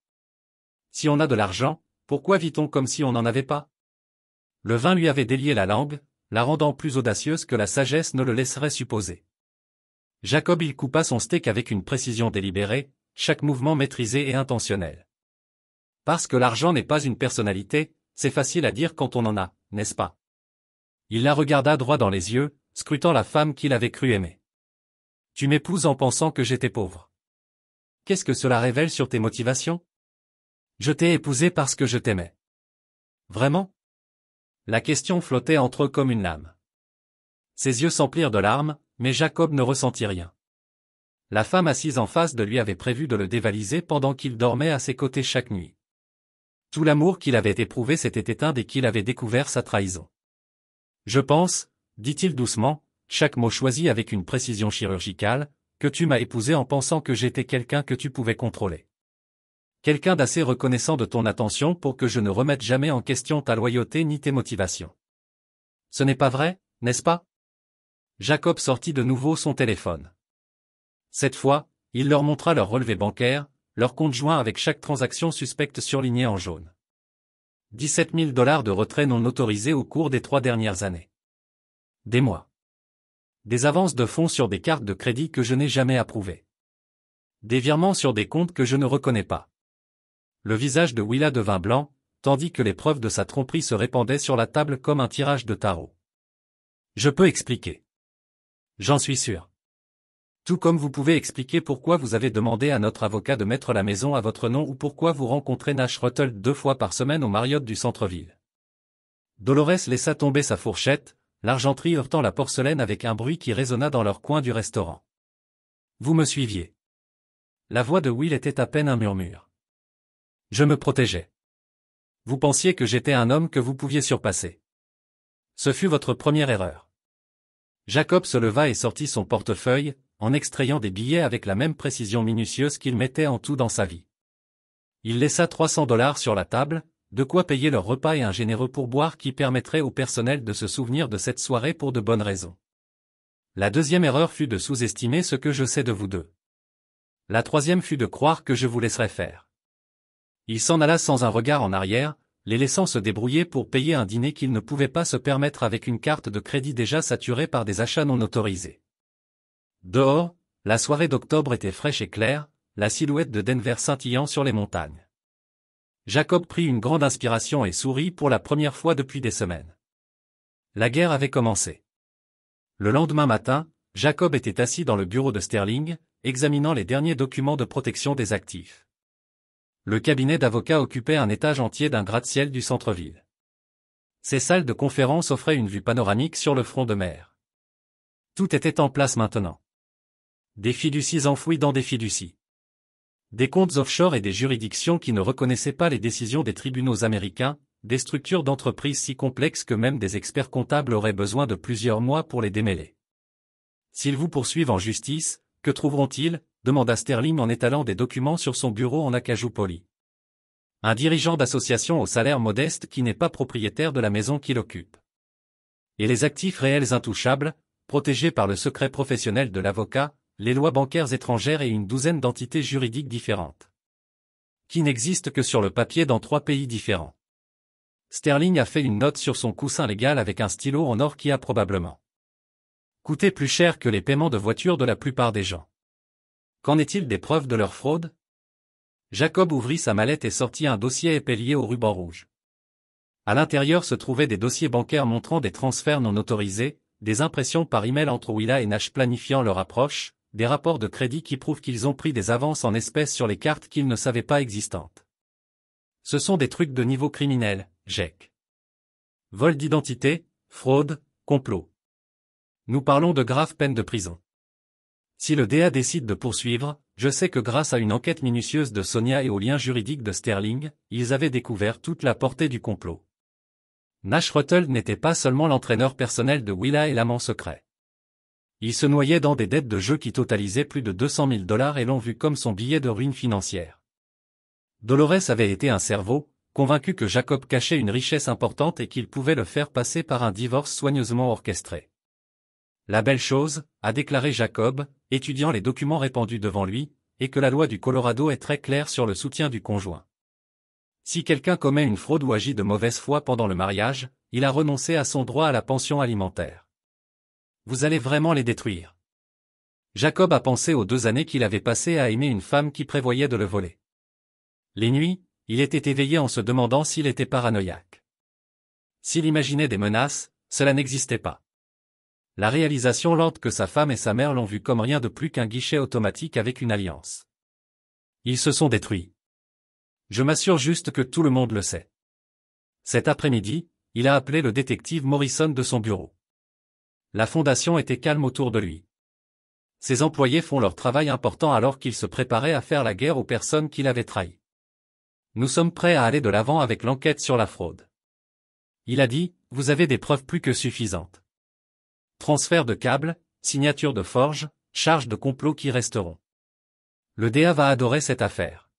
Si on a de l'argent, pourquoi vit-on comme si on n'en avait pas? Le vin lui avait délié la langue, la rendant plus audacieuse que la sagesse ne le laisserait supposer. Jacob il coupa son steak avec une précision délibérée, chaque mouvement maîtrisé et intentionnel. Parce que l'argent n'est pas une personnalité, c'est facile à dire quand on en a, n'est-ce pas? Il la regarda droit dans les yeux, scrutant la femme qu'il avait cru aimer. Tu m'épouses en pensant que j'étais pauvre. Qu'est-ce que cela révèle sur tes motivations? Je t'ai épousé parce que je t'aimais. Vraiment? La question flottait entre eux comme une lame. Ses yeux s'emplirent de larmes, mais Jacob ne ressentit rien. La femme assise en face de lui avait prévu de le dévaliser pendant qu'il dormait à ses côtés chaque nuit. Tout l'amour qu'il avait éprouvé s'était éteint dès qu'il avait découvert sa trahison. Je pense, dit-il doucement, chaque mot choisi avec une précision chirurgicale, que tu m'as épousé en pensant que j'étais quelqu'un que tu pouvais contrôler. Quelqu'un d'assez reconnaissant de ton attention pour que je ne remette jamais en question ta loyauté ni tes motivations. Ce n'est pas vrai, n'est-ce pas? Jacob sortit de nouveau son téléphone. Cette fois, il leur montra leur relevé bancaire, leur compte joint avec chaque transaction suspecte surlignée en jaune. 17 000 $ de retrait non autorisés au cours des 3 dernières années. Des mois. Des avances de fonds sur des cartes de crédit que je n'ai jamais approuvées. Des virements sur des comptes que je ne reconnais pas. Le visage de Willa devint blanc, tandis que les preuves de sa tromperie se répandaient sur la table comme un tirage de tarot. Je peux expliquer. J'en suis sûr. Tout comme vous pouvez expliquer pourquoi vous avez demandé à notre avocat de mettre la maison à votre nom ou pourquoi vous rencontrez Nash Ruttle 2 fois par semaine au Marriott du centre-ville. Dolores laissa tomber sa fourchette, l'argenterie heurtant la porcelaine avec un bruit qui résonna dans leur coin du restaurant. Vous me suiviez. La voix de Will était à peine un murmure. Je me protégeais. Vous pensiez que j'étais un homme que vous pouviez surpasser. Ce fut votre première erreur. Jacob se leva et sortit son portefeuille, en extrayant des billets avec la même précision minutieuse qu'il mettait en tout dans sa vie. Il laissa 300 $ sur la table, de quoi payer leur repas et un généreux pourboire qui permettrait au personnel de se souvenir de cette soirée pour de bonnes raisons. La deuxième erreur fut de sous-estimer ce que je sais de vous deux. La troisième fut de croire que je vous laisserais faire. Il s'en alla sans un regard en arrière, les laissant se débrouiller pour payer un dîner qu'ils ne pouvaient pas se permettre avec une carte de crédit déjà saturée par des achats non autorisés. Dehors, la soirée d'octobre était fraîche et claire, la silhouette de Denver scintillant sur les montagnes. Jacob prit une grande inspiration et sourit pour la première fois depuis des semaines. La guerre avait commencé. Le lendemain matin, Jacob était assis dans le bureau de Sterling, examinant les derniers documents de protection des actifs. Le cabinet d'avocats occupait un étage entier d'un gratte-ciel du centre-ville. Ses salles de conférence offraient une vue panoramique sur le front de mer. Tout était en place maintenant. Des fiducies enfouies dans des fiducies. Des comptes offshore et des juridictions qui ne reconnaissaient pas les décisions des tribunaux américains, des structures d'entreprises si complexes que même des experts comptables auraient besoin de plusieurs mois pour les démêler. S'ils vous poursuivent en justice, que trouveront-ils? Demanda Sterling en étalant des documents sur son bureau en acajou poli. Un dirigeant d'association au salaire modeste qui n'est pas propriétaire de la maison qu'il occupe. Et les actifs réels intouchables, protégés par le secret professionnel de l'avocat, les lois bancaires étrangères et une douzaine d'entités juridiques différentes. Qui n'existent que sur le papier dans 3 pays différents. Sterling a fait une note sur son coussin légal avec un stylo en or qui a probablement coûté plus cher que les paiements de voiture de la plupart des gens. Qu'en est-il des preuves de leur fraude? Jacob ouvrit sa mallette et sortit un dossier épais lié au ruban rouge. À l'intérieur se trouvaient des dossiers bancaires montrant des transferts non autorisés, des impressions par email entre Willa et Nash planifiant leur approche, des rapports de crédit qui prouvent qu'ils ont pris des avances en espèces sur les cartes qu'ils ne savaient pas existantes. Ce sont des trucs de niveau criminel, Jack. Vol d'identité, fraude, complot. Nous parlons de graves peines de prison. Si le DA décide de poursuivre, je sais que grâce à une enquête minutieuse de Sonia et aux liens juridiques de Sterling, ils avaient découvert toute la portée du complot. Nash Ruttle n'était pas seulement l'entraîneur personnel de Willa et l'amant secret. Il se noyait dans des dettes de jeu qui totalisaient plus de 200 000 $ et l'ont vu comme son billet de ruine financière. Dolores avait été un cerveau, convaincu que Jacob cachait une richesse importante et qu'il pouvait le faire passer par un divorce soigneusement orchestré. La belle chose, a déclaré Jacob, étudiant les documents répandus devant lui, est que la loi du Colorado est très claire sur le soutien du conjoint. Si quelqu'un commet une fraude ou agit de mauvaise foi pendant le mariage, il a renoncé à son droit à la pension alimentaire. Vous allez vraiment les détruire. Jacob a pensé aux 2 années qu'il avait passées à aimer une femme qui prévoyait de le voler. Les nuits, il était éveillé en se demandant s'il était paranoïaque. S'il imaginait des menaces, cela n'existait pas. La réalisation lente que sa femme et sa mère l'ont vu comme rien de plus qu'un guichet automatique avec une alliance. Ils se sont détruits. Je m'assure juste que tout le monde le sait. Cet après-midi, il a appelé le détective Morrison de son bureau. La fondation était calme autour de lui. Ses employés font leur travail important alors qu'ils se préparaient à faire la guerre aux personnes qui l'avaient trahi. Nous sommes prêts à aller de l'avant avec l'enquête sur la fraude. Il a dit, vous avez des preuves plus que suffisantes. Transfert de câbles, signature de forge, charges de complot qui resteront. Le DA va adorer cette affaire.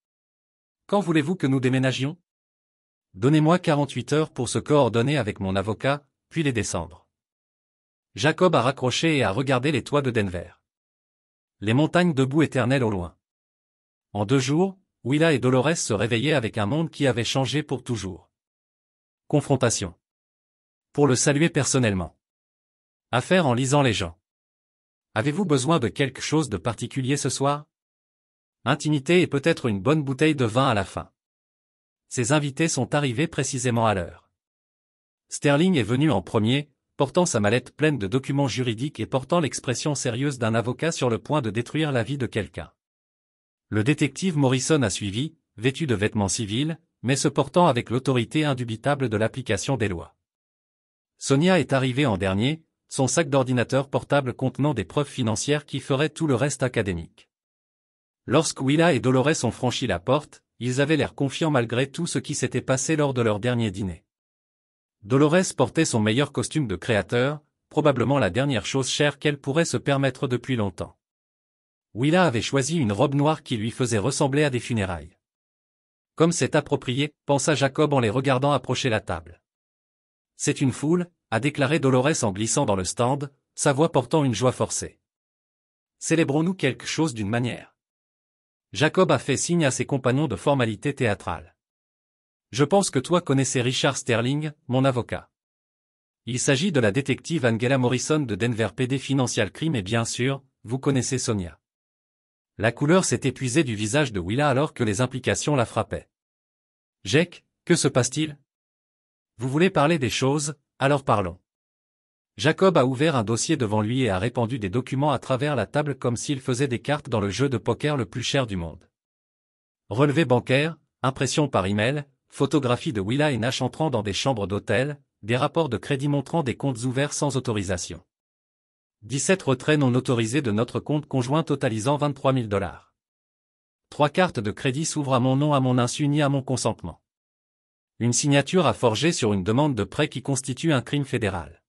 Quand voulez-vous que nous déménagions? Donnez-moi 48 heures pour se coordonner avec mon avocat, puis les descendre. Jacob a raccroché et a regardé les toits de Denver. Les montagnes debout éternelles au loin. En 2 jours, Willa et Dolores se réveillaient avec un monde qui avait changé pour toujours. Confrontation. Pour le saluer personnellement. Affaire en lisant les gens. Avez-vous besoin de quelque chose de particulier ce soir? Intimité et peut-être une bonne bouteille de vin à la fin. Ses invités sont arrivés précisément à l'heure. Sterling est venu en premier, portant sa mallette pleine de documents juridiques et portant l'expression sérieuse d'un avocat sur le point de détruire la vie de quelqu'un. Le détective Morrison a suivi, vêtu de vêtements civils, mais se portant avec l'autorité indubitable de l'application des lois. Sonia est arrivée en dernier, son sac d'ordinateur portable contenant des preuves financières qui feraient tout le reste académique. Lorsque Willa et Dolores ont franchi la porte, ils avaient l'air confiants malgré tout ce qui s'était passé lors de leur dernier dîner. Dolores portait son meilleur costume de créateur, probablement la dernière chose chère qu'elle pourrait se permettre depuis longtemps. Willa avait choisi une robe noire qui lui faisait ressembler à des funérailles. Comme c'est approprié, pensa Jacob en les regardant approcher la table. C'est une foule, a déclaré Dolores en glissant dans le stand, sa voix portant une joie forcée. Célébrons-nous quelque chose d'une manière. Jacob a fait signe à ses compagnons de formalité théâtrale. Je pense que toi connaissais Richard Sterling, mon avocat. Il s'agit de la détective Angela Morrison de Denver PD Financial Crime et bien sûr, vous connaissez Sonia. La couleur s'est épuisée du visage de Willa alors que les implications la frappaient. Jake, que se passe-t-il? Vous voulez parler des choses, alors parlons. Jacob a ouvert un dossier devant lui et a répandu des documents à travers la table comme s'il faisait des cartes dans le jeu de poker le plus cher du monde. Relevés bancaires, impressions par email, photographies de Willa et Nash entrant dans des chambres d'hôtel, des rapports de crédit montrant des comptes ouverts sans autorisation. 17 retraits non autorisés de notre compte conjoint totalisant $23 000. 3 cartes de crédit s'ouvrent à mon nom à mon insu ni à mon consentement. Une signature à forger sur une demande de prêt qui constitue un crime fédéral.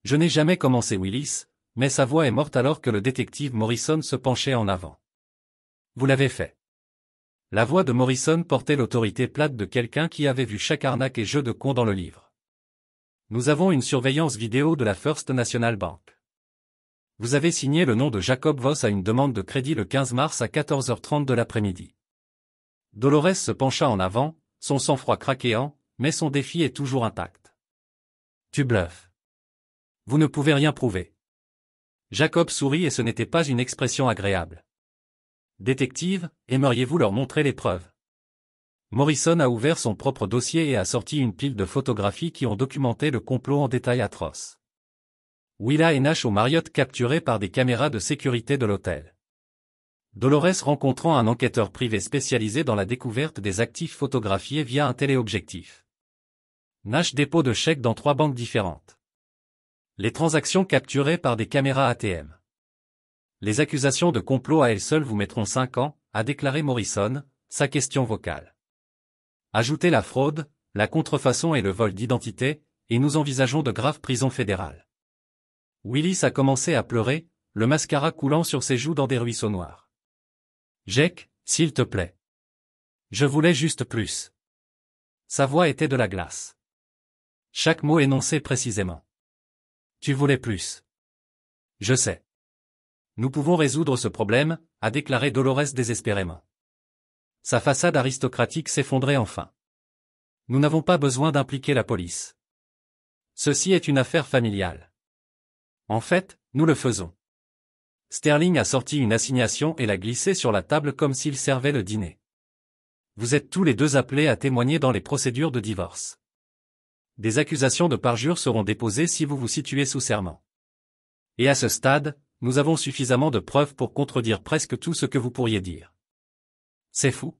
Je n'ai jamais commencé Willis, mais sa voix est morte alors que le détective Morrison se penchait en avant. Vous l'avez fait. La voix de Morrison portait l'autorité plate de quelqu'un qui avait vu chaque arnaque et jeu de con dans le livre. Nous avons une surveillance vidéo de la First National Bank. Vous avez signé le nom de Jacob Voss à une demande de crédit le 15 mars à 14h30 de l'après-midi. Dolores se pencha en avant, son sang-froid craqueant, mais son défi est toujours intact. Tu bluffes. Vous ne pouvez rien prouver. Jacob sourit et ce n'était pas une expression agréable. Détective, aimeriez-vous leur montrer les preuves? Morrison a ouvert son propre dossier et a sorti une pile de photographies qui ont documenté le complot en détail atroce. Willa et Nash au Marriott capturés par des caméras de sécurité de l'hôtel. Dolores rencontrant un enquêteur privé spécialisé dans la découverte des actifs photographiés via un téléobjectif. Nash dépôt de chèques dans 3 banques différentes. Les transactions capturées par des caméras ATM. Les accusations de complot à elles seules vous mettront 5 ans, a déclaré Morrison, sa question vocale. Ajoutez la fraude, la contrefaçon et le vol d'identité, et nous envisageons de graves prisons fédérales. Willis a commencé à pleurer, le mascara coulant sur ses joues dans des ruisseaux noirs. Jake, s'il te plaît. Je voulais juste plus. Sa voix était de la glace. Chaque mot énoncé précisément. Tu voulais plus. Je sais. Nous pouvons résoudre ce problème, a déclaré Dolores désespérément. Sa façade aristocratique s'effondrait enfin. Nous n'avons pas besoin d'impliquer la police. Ceci est une affaire familiale. En fait, nous le faisons. Sterling a sorti une assignation et l'a glissée sur la table comme s'il servait le dîner. Vous êtes tous les deux appelés à témoigner dans les procédures de divorce. Des accusations de parjure seront déposées si vous vous situez sous serment. Et à ce stade, nous avons suffisamment de preuves pour contredire presque tout ce que vous pourriez dire. C'est fou.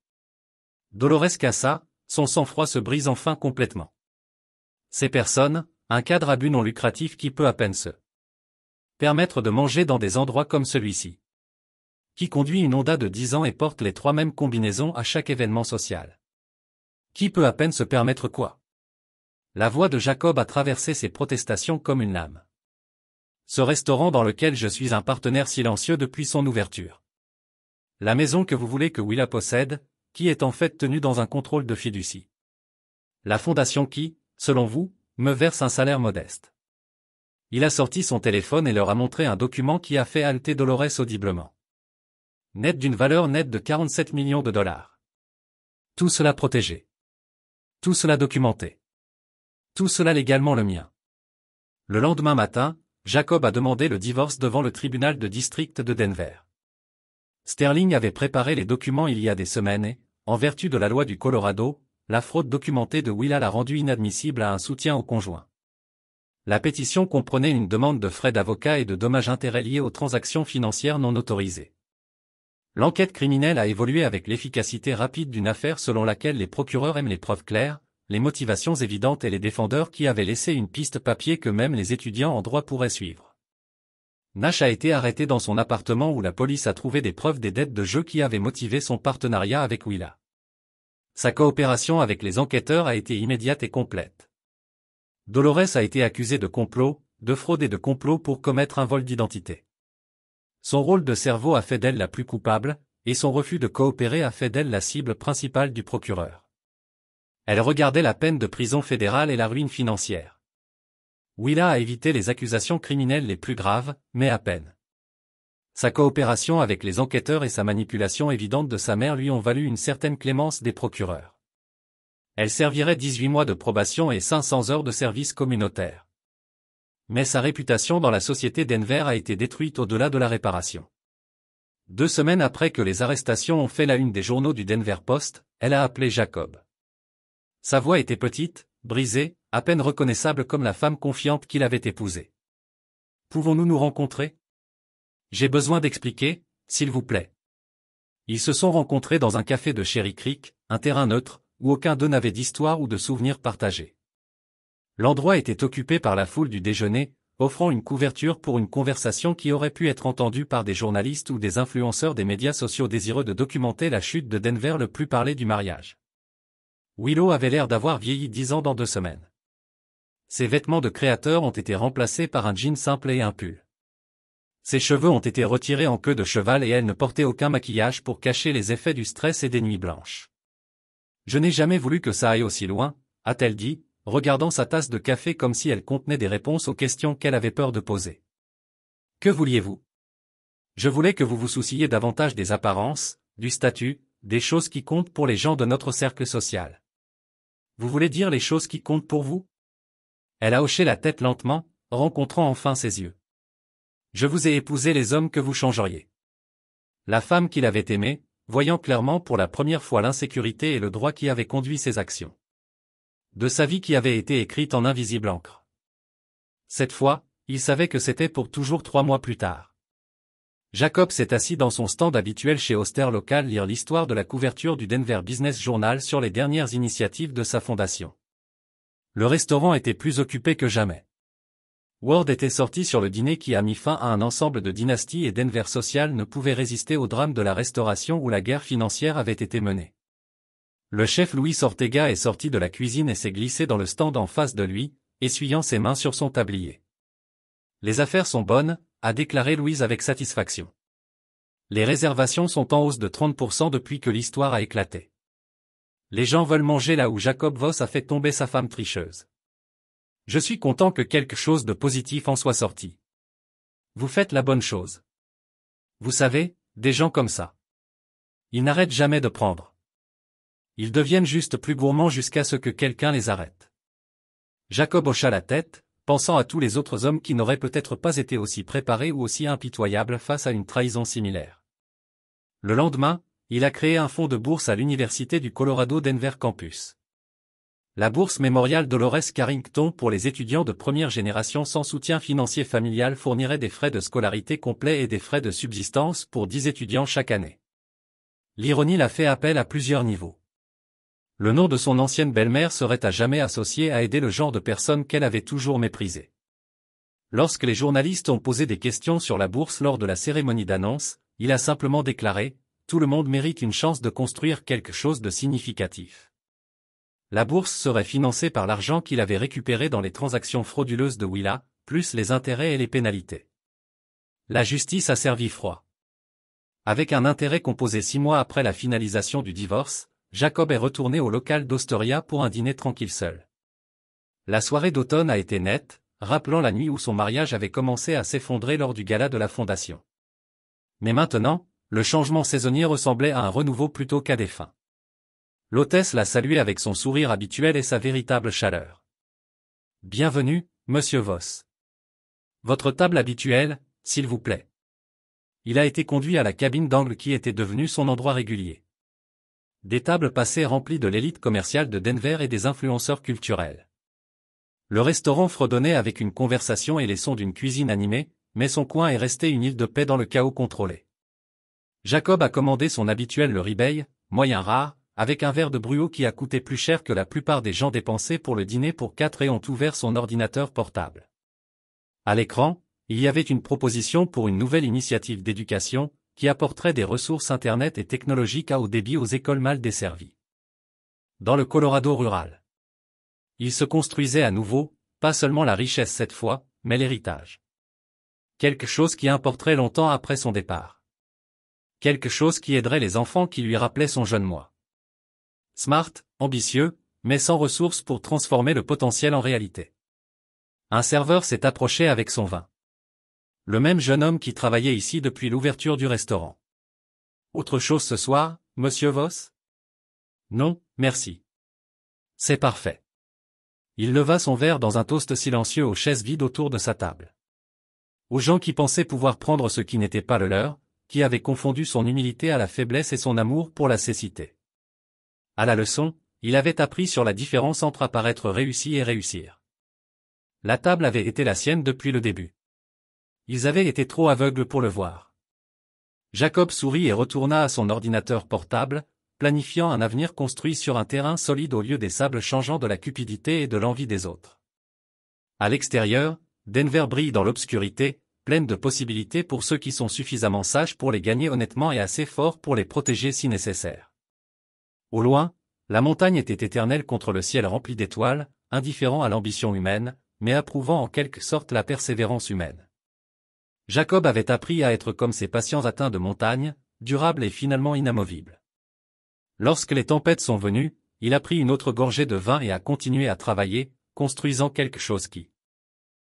Dolores Casa, son sang-froid se brise enfin complètement. Ces personnes, un cadre à but non lucratif qui peut à peine se permettre de manger dans des endroits comme celui-ci. Qui conduit une Honda de 10 ans et porte les 3 mêmes combinaisons à chaque événement social. Qui peut à peine se permettre quoi? La voix de Jacob a traversé ses protestations comme une lame. Ce restaurant dans lequel je suis un partenaire silencieux depuis son ouverture. La maison que vous voulez que Willa possède, qui est en fait tenue dans un contrôle de fiducie. La fondation qui, selon vous, me verse un salaire modeste. Il a sorti son téléphone et leur a montré un document qui a fait halter Dolores audiblement. Net d'une valeur nette de 47 millions de dollars. Tout cela protégé. Tout cela documenté. Tout cela légalement le mien. Le lendemain matin, Jacob a demandé le divorce devant le tribunal de district de Denver. Sterling avait préparé les documents il y a des semaines et, en vertu de la loi du Colorado, la fraude documentée de Willa l'a rendu inadmissible à un soutien au conjoint. La pétition comprenait une demande de frais d'avocat et de dommages-intérêts liés aux transactions financières non autorisées. L'enquête criminelle a évolué avec l'efficacité rapide d'une affaire selon laquelle les procureurs aiment les preuves claires, les motivations évidentes et les défendeurs qui avaient laissé une piste papier que même les étudiants en droit pourraient suivre. Nash a été arrêté dans son appartement où la police a trouvé des preuves des dettes de jeu qui avaient motivé son partenariat avec Willa. Sa coopération avec les enquêteurs a été immédiate et complète. Dolores a été accusée de complot, de fraude et de complot pour commettre un vol d'identité. Son rôle de cerveau a fait d'elle la plus coupable, et son refus de coopérer a fait d'elle la cible principale du procureur. Elle regardait la peine de prison fédérale et la ruine financière. Willa a évité les accusations criminelles les plus graves, mais à peine. Sa coopération avec les enquêteurs et sa manipulation évidente de sa mère lui ont valu une certaine clémence des procureurs. Elle servirait 18 mois de probation et 500 heures de service communautaire. Mais sa réputation dans la société Denver a été détruite au-delà de la réparation. 2 semaines après que les arrestations ont fait la une des journaux du Denver Post, elle a appelé Jacob. Sa voix était petite, brisée, à peine reconnaissable comme la femme confiante qu'il avait épousée. Pouvons-nous nous rencontrer? J'ai besoin d'expliquer, s'il vous plaît. Ils se sont rencontrés dans un café de Cherry Creek, un terrain neutre, où aucun d'eux n'avait d'histoire ou de souvenirs partagés. L'endroit était occupé par la foule du déjeuner, offrant une couverture pour une conversation qui aurait pu être entendue par des journalistes ou des influenceurs des médias sociaux désireux de documenter la chute de Denver le plus parlé du mariage. Willow avait l'air d'avoir vieilli 10 ans dans 2 semaines. Ses vêtements de créateur ont été remplacés par un jean simple et un pull. Ses cheveux ont été retirés en queue de cheval et elle ne portait aucun maquillage pour cacher les effets du stress et des nuits blanches. Je n'ai jamais voulu que ça aille aussi loin, a-t-elle dit, regardant sa tasse de café comme si elle contenait des réponses aux questions qu'elle avait peur de poser. Que vouliez-vous? Je voulais que vous vous souciiez davantage des apparences, du statut, des choses qui comptent pour les gens de notre cercle social. Vous voulez dire les choses qui comptent pour vous? Elle a hoché la tête lentement, rencontrant enfin ses yeux. Je vous ai épousé les hommes que vous changeriez. La femme qu'il avait aimée, voyant clairement pour la première fois l'insécurité et le droit qui avait conduit ses actions. De sa vie qui avait été écrite en invisible encre. Cette fois, il savait que c'était pour toujours 3 mois plus tard. Jacob s'est assis dans son stand habituel chez Oster Local lire l'histoire de la couverture du Denver Business Journal sur les dernières initiatives de sa fondation. Le restaurant était plus occupé que jamais. Ward était sorti sur le dîner qui a mis fin à un ensemble de dynasties et Denver Social ne pouvait résister au drame de la restauration où la guerre financière avait été menée. Le chef Louis Ortega est sorti de la cuisine et s'est glissé dans le stand en face de lui, essuyant ses mains sur son tablier. Les affaires sont bonnes, a déclaré Louise avec satisfaction. Les réservations sont en hausse de 30% depuis que l'histoire a éclaté. Les gens veulent manger là où Jacob Voss a fait tomber sa femme tricheuse. Je suis content que quelque chose de positif en soit sorti. Vous faites la bonne chose. Vous savez, des gens comme ça. Ils n'arrêtent jamais de prendre. Ils deviennent juste plus gourmands jusqu'à ce que quelqu'un les arrête. Jacob hocha la tête, pensant à tous les autres hommes qui n'auraient peut-être pas été aussi préparés ou aussi impitoyables face à une trahison similaire. Le lendemain, il a créé un fonds de bourse à l'université du Colorado Denver Campus. La bourse mémoriale Dolores Carrington pour les étudiants de première génération sans soutien financier familial fournirait des frais de scolarité complets et des frais de subsistance pour 10 étudiants chaque année. L'ironie l'a fait appel à plusieurs niveaux. Le nom de son ancienne belle-mère serait à jamais associé à aider le genre de personne qu'elle avait toujours méprisé. Lorsque les journalistes ont posé des questions sur la bourse lors de la cérémonie d'annonce, il a simplement déclaré « Tout le monde mérite une chance de construire quelque chose de significatif ». La bourse serait financée par l'argent qu'il avait récupéré dans les transactions frauduleuses de Willa, plus les intérêts et les pénalités. La justice a servi froid. Avec un intérêt composé 6 mois après la finalisation du divorce, Jacob est retourné au local d'Osteria pour un dîner tranquille seul. La soirée d'automne a été nette, rappelant la nuit où son mariage avait commencé à s'effondrer lors du gala de la fondation. Mais maintenant, le changement saisonnier ressemblait à un renouveau plutôt qu'à des fins. L'hôtesse l'a salué avec son sourire habituel et sa véritable chaleur. « Bienvenue, monsieur Voss. Votre table habituelle, s'il vous plaît. » Il a été conduit à la cabine d'angle qui était devenue son endroit régulier. Des tables passées remplies de l'élite commerciale de Denver et des influenceurs culturels. Le restaurant fredonnait avec une conversation et les sons d'une cuisine animée, mais son coin est resté une île de paix dans le chaos contrôlé. Jacob a commandé son habituel le ribeye, moyen rare, avec un verre de Bruau qui a coûté plus cher que la plupart des gens dépensés pour le dîner pour 4 et ont ouvert son ordinateur portable. À l'écran, il y avait une proposition pour une nouvelle initiative d'éducation, qui apporterait des ressources Internet et technologiques à haut débit aux écoles mal desservies. Dans le Colorado rural. Il se construisait à nouveau, pas seulement la richesse cette fois, mais l'héritage. Quelque chose qui importerait longtemps après son départ. Quelque chose qui aiderait les enfants qui lui rappelaient son jeune moi. Smart, ambitieux, mais sans ressources pour transformer le potentiel en réalité. Un serveur s'est approché avec son vin. Le même jeune homme qui travaillait ici depuis l'ouverture du restaurant. Autre chose ce soir, monsieur Voss? Non, merci. C'est parfait. Il leva son verre dans un toast silencieux aux chaises vides autour de sa table. Aux gens qui pensaient pouvoir prendre ce qui n'était pas le leur, qui avaient confondu son humilité à la faiblesse et son amour pour la cécité. À la leçon, il avait appris sur la différence entre apparaître réussi et réussir. La table avait été la sienne depuis le début. Ils avaient été trop aveugles pour le voir. Jacob sourit et retourna à son ordinateur portable, planifiant un avenir construit sur un terrain solide au lieu des sables changeants de la cupidité et de l'envie des autres. À l'extérieur, Denver brille dans l'obscurité, pleine de possibilités pour ceux qui sont suffisamment sages pour les gagner honnêtement et assez forts pour les protéger si nécessaire. Au loin, la montagne était éternelle contre le ciel rempli d'étoiles, indifférent à l'ambition humaine, mais approuvant en quelque sorte la persévérance humaine. Jacob avait appris à être comme ces patients atteints de montagne, durables et finalement inamovibles. Lorsque les tempêtes sont venues, il a pris une autre gorgée de vin et a continué à travailler, construisant quelque chose qui